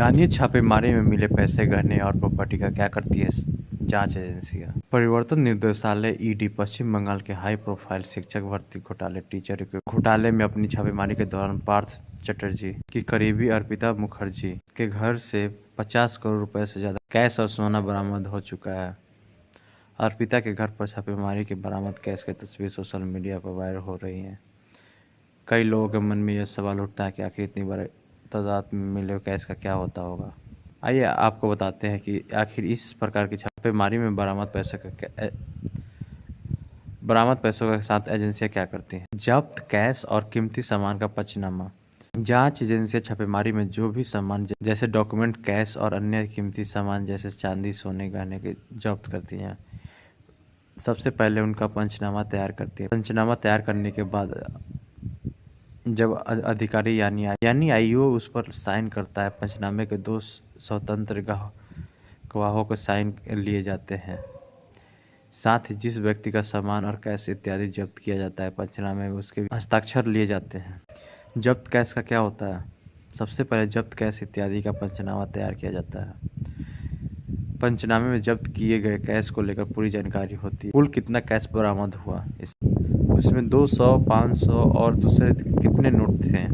जानिए छापेमारी में मिले पैसे, गहने और प्रॉपर्टी का क्या करती है जांच एजेंसियां। परिवर्तन निदेशालय ईडी पश्चिम बंगाल के हाई प्रोफाइल शिक्षक भर्ती घोटाले टीचर घोटाले में अपनी छापेमारी के दौरान पार्थ चटर्जी की करीबी अर्पिता मुखर्जी के घर से 50 करोड़ रुपए से ज्यादा कैश और सोना बरामद हो चुका है। अर्पिता के घर पर छापेमारी के बरामद कैश की तस्वीर सोशल मीडिया पर वायरल हो रही है। कई लोगों के मन में यह सवाल उठता है कि आखिर इतनी बड़ी तादाद में मिले कैश का क्या होता होगा। आइए आपको बताते हैं कि आखिर इस प्रकार की छापेमारी में बरामद पैसों के साथ एजेंसियां क्या करती हैं। जब्त कैश और कीमती सामान का पंचनामा। जांच एजेंसियां छापेमारी में जो भी सामान जैसे डॉक्यूमेंट, कैश और अन्य कीमती सामान जैसे चांदी, सोने, गहने के जब्त करती हैं। सबसे पहले उनका पंचनामा तैयार करती है। पंचनामा तैयार करने के बाद जब अधिकारी यानी आईओ उस पर साइन करता है, पंचनामे के 2 स्वतंत्र गवाहों के साइन लिए जाते हैं। साथ ही जिस व्यक्ति का सामान और कैश इत्यादि जब्त किया जाता है, पंचनामे में उसके हस्ताक्षर लिए जाते हैं। जब्त कैश का क्या होता है। सबसे पहले जब्त कैश इत्यादि का पंचनामा तैयार किया जाता है। पंचनामे में जब्त किए गए कैश को लेकर पूरी जानकारी होती है। कुल कितना कैश बरामद हुआ, उसमें 200, 500 और दूसरे कितने नोट थे।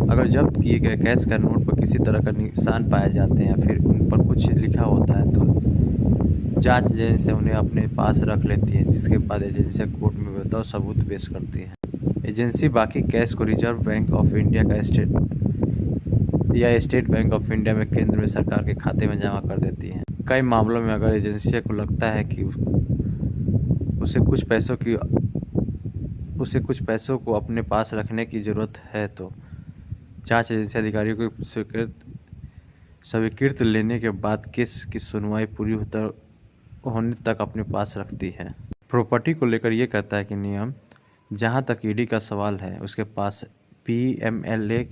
अगर जब्त किए गए कैश का नोट पर किसी तरह का निशान पाए जाते हैं या फिर उन पर कुछ लिखा होता है तो जांच एजेंसी उन्हें अपने पास रख लेती है, जिसके बाद एजेंसी कोर्ट में बतौर सबूत पेश करती है। एजेंसी बाकी कैश को रिजर्व बैंक ऑफ इंडिया का स्टेट बैंक ऑफ इंडिया में केंद्र में सरकार के खाते में जमा कर देती है। कई मामलों में अगर एजेंसी को लगता है कि उसे कुछ पैसों को अपने पास रखने की ज़रूरत है तो जांच एजेंसी अधिकारियों को स्वीकृत लेने के बाद केस की सुनवाई पूरी होने तक अपने पास रखती है। प्रॉपर्टी को लेकर ये कहता है कि नियम, जहां तक ईडी का सवाल है, उसके पास पीएमएलए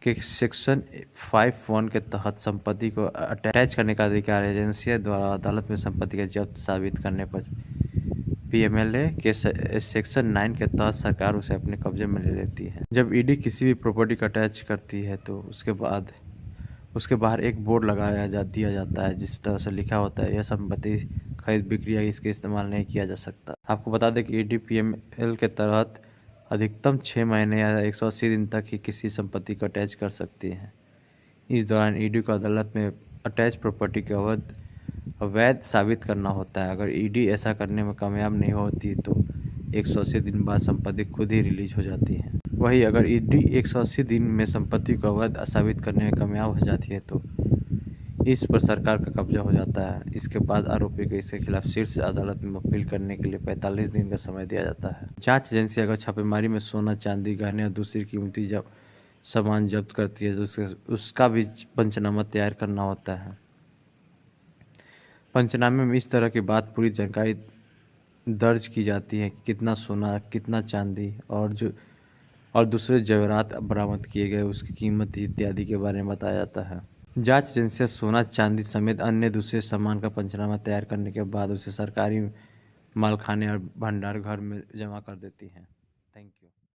के सेक्शन 5(1) के तहत संपत्ति को अटैच करने का अधिकार है। एजेंसियों द्वारा अदालत में संपत्ति का जब्त साबित करने पर पीएमएलए के सेक्शन 9 के तहत सरकार उसे अपने कब्जे में ले लेती है। जब ईडी किसी भी प्रॉपर्टी का अटैच करती है तो उसके बाहर एक बोर्ड दिया जाता है, जिस तरह से लिखा होता है, यह संपत्ति खरीद बिक्री या इसके इस्तेमाल नहीं किया जा सकता। आपको बता दें कि ईडी पीएमएल के तहत अधिकतम 6 महीने या 180 दिन तक ही किसी संपत्ति को अटैच कर सकती है। इस दौरान ईडी को अदालत में अटैच प्रॉपर्टी के अवैध साबित करना होता है। अगर ईडी ऐसा करने में कामयाब नहीं होती तो 180 दिन बाद संपत्ति खुद ही रिलीज हो जाती है। वहीं अगर ईडी 180 दिन में संपत्ति को अवैध साबित करने में कामयाब हो जाती है तो इस पर सरकार का कब्जा हो जाता है। इसके बाद आरोपी को इसके खिलाफ शीर्ष अदालत में अपील करने के लिए 45 दिन का समय दिया जाता है। जांच एजेंसी अगर छापेमारी में सोना, चांदी, गहने और दूसरी कीमती सामान जब्त करती है तो उसका भी पंचनामा तैयार करना होता है। पंचनामे में इस तरह की बात पूरी जानकारी दर्ज की जाती है कि कितना सोना, कितना चांदी और दूसरे जेवरात बरामद किए गए, उसकी कीमत इत्यादि के बारे में बताया जाता है। जांच एजेंसियां सोना, चांदी समेत अन्य दूसरे सामान का पंचनामा तैयार करने के बाद उसे सरकारी मालखाने और भंडार घर में जमा कर देती हैं।